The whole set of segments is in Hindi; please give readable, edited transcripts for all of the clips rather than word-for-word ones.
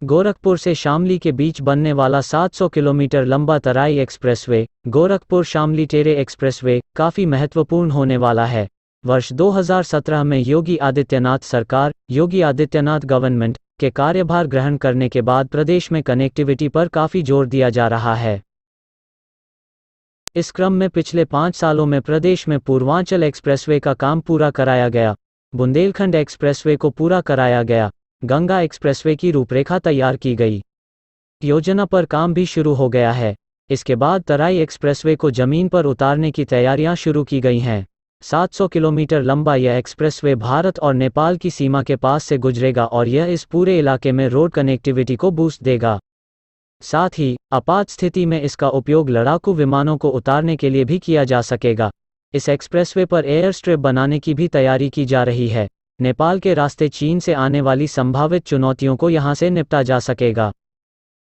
गोरखपुर से शामली के बीच बनने वाला 700 किलोमीटर लंबा तराई एक्सप्रेसवे, गोरखपुर शामली टेरे एक्सप्रेसवे, काफ़ी महत्वपूर्ण होने वाला है। वर्ष 2017 में योगी आदित्यनाथ सरकार, योगी आदित्यनाथ गवर्नमेंट के कार्यभार ग्रहण करने के बाद प्रदेश में कनेक्टिविटी पर काफ़ी जोर दिया जा रहा है। इस क्रम में पिछले 5 सालों में प्रदेश में पूर्वांचल एक्सप्रेसवे का काम पूरा कराया गया, बुंदेलखंड एक्सप्रेसवे को पूरा कराया गया, गंगा एक्सप्रेसवे की रूपरेखा तैयार की गई, योजना पर काम भी शुरू हो गया है। इसके बाद तराई एक्सप्रेसवे को जमीन पर उतारने की तैयारियां शुरू की गई हैं। 700 किलोमीटर लंबा यह एक्सप्रेसवे भारत और नेपाल की सीमा के पास से गुजरेगा और यह इस पूरे इलाके में रोड कनेक्टिविटी को बूस्ट देगा। साथ ही आपात स्थिति में इसका उपयोग लड़ाकू विमानों को उतारने के लिए भी किया जा सकेगा। इस एक्सप्रेसवे पर एयर स्ट्रिप बनाने की भी तैयारी की जा रही है। नेपाल के रास्ते चीन से आने वाली संभावित चुनौतियों को यहां से निपटा जा सकेगा।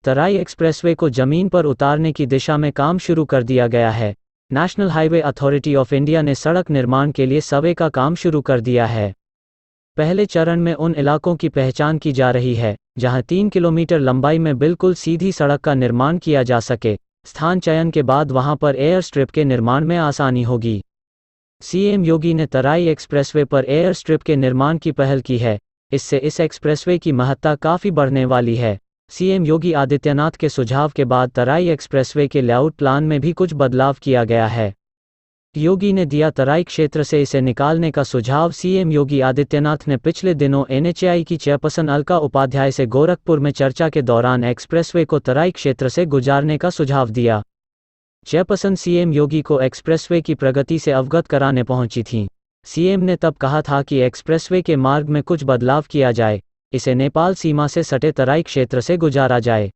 तराई एक्सप्रेसवे को जमीन पर उतारने की दिशा में काम शुरू कर दिया गया है। National highway authority of India ने सड़क निर्माण के लिए सर्वे का काम शुरू कर दिया है। पहले चरण में उन इलाकों की पहचान की जा रही है जहां 3 किलोमीटर लंबाई में बिल्कुल सीधी सड़क का निर्माण किया जा सके। स्थान चयन के बाद वहां पर एयर स्ट्रिप के निर्माण में आसानी होगी। सीएम योगी ने तराई एक्सप्रेसवे पर एयर स्ट्रिप के निर्माण की पहल की है। इससे इस एक्सप्रेसवे की महत्ता काफ़ी बढ़ने वाली है। सीएम योगी आदित्यनाथ के सुझाव के बाद तराई एक्सप्रेसवे के लेआउट प्लान में भी कुछ बदलाव किया गया है। योगी ने दिया तराई क्षेत्र से इसे निकालने का सुझाव। सीएम योगी आदित्यनाथ ने पिछले दिनों एनएचएआई की चेयरपर्सन अलका उपाध्याय से गोरखपुर में चर्चा के दौरान एक्सप्रेसवे को तराई क्षेत्र से गुजारने का सुझाव दिया। चेयरपर्सन सीएम योगी को एक्सप्रेसवे की प्रगति से अवगत कराने पहुंची थीं। सीएम ने तब कहा था कि एक्सप्रेसवे के मार्ग में कुछ बदलाव किया जाए, इसे नेपाल सीमा से सटे तराई क्षेत्र से गुजारा जाए।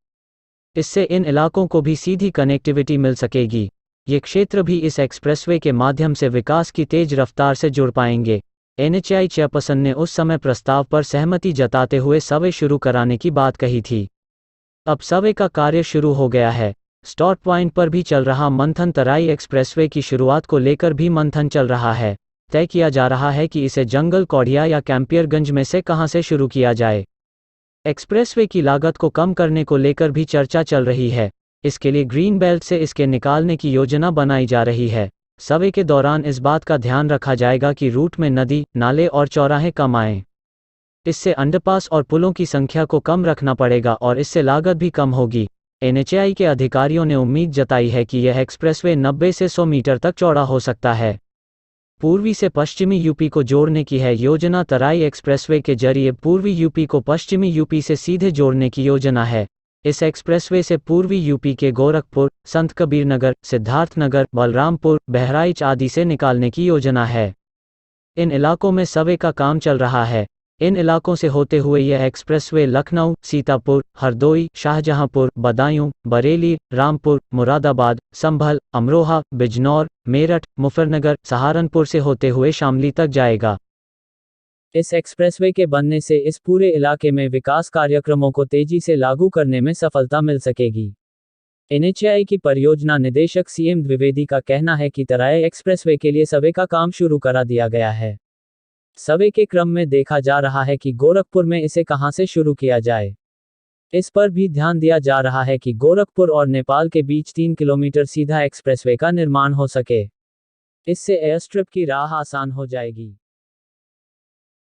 इससे इन इलाकों को भी सीधी कनेक्टिविटी मिल सकेगी। ये क्षेत्र भी इस एक्सप्रेसवे के माध्यम से विकास की तेज रफ्तार से जुड़ पाएंगे। एनएचएआई चेयरपर्सन ने उस समय प्रस्ताव पर सहमति जताते हुए सर्वे शुरू कराने की बात कही थी। अब सर्वे का कार्य शुरू हो गया है। स्टार्ट पॉइंट पर भी चल रहा मंथन। तराई एक्सप्रेसवे की शुरुआत को लेकर भी मंथन चल रहा है। तय किया जा रहा है कि इसे जंगल कौड़िया या कैंपियरगंज में से कहां से शुरू किया जाए। एक्सप्रेसवे की लागत को कम करने को लेकर भी चर्चा चल रही है। इसके लिए ग्रीन बेल्ट से इसके निकालने की योजना बनाई जा रही है। सर्वे के दौरान इस बात का ध्यान रखा जाएगा कि रूट में नदी, नाले और चौराहे कम आएं। इससे अंडरपास और पुलों की संख्या को कम रखना पड़ेगा और इससे लागत भी कम होगी। एनएचएआई के अधिकारियों ने उम्मीद जताई है कि यह एक्सप्रेसवे 90 से 100 मीटर तक चौड़ा हो सकता है। पूर्वी से पश्चिमी यूपी को जोड़ने की है योजना। तराई एक्सप्रेसवे के जरिए पूर्वी यूपी को पश्चिमी यूपी से सीधे जोड़ने की योजना है। इस एक्सप्रेसवे से पूर्वी यूपी के गोरखपुर, संत कबीरनगर, सिद्धार्थनगर, बलरामपुर, बहराइच आदि से निकालने की योजना है। इन इलाकों में सर्वे का काम चल रहा है। इन इलाकों से होते हुए यह एक्सप्रेसवे लखनऊ, सीतापुर, हरदोई, शाहजहांपुर, बदायूं, बरेली, रामपुर, मुरादाबाद, संभल, अमरोहा, बिजनौर, मेरठ, मुजफ्फरनगर, सहारनपुर से होते हुए शामली तक जाएगा। इस एक्सप्रेसवे के बनने से इस पूरे इलाके में विकास कार्यक्रमों को तेजी से लागू करने में सफलता मिल सकेगी। एनएचएआई की परियोजना निदेशक सीएम द्विवेदी का कहना है कि तराई एक्सप्रेसवे के लिए सर्वे का काम शुरू करा दिया गया है। सर्वे के क्रम में देखा जा रहा है कि गोरखपुर में इसे कहां से शुरू किया जाए। इस पर भी ध्यान दिया जा रहा है कि गोरखपुर और नेपाल के बीच 3 किलोमीटर सीधा एक्सप्रेसवे का निर्माण हो सके। इससे एयरस्ट्रिप की राह आसान हो जाएगी।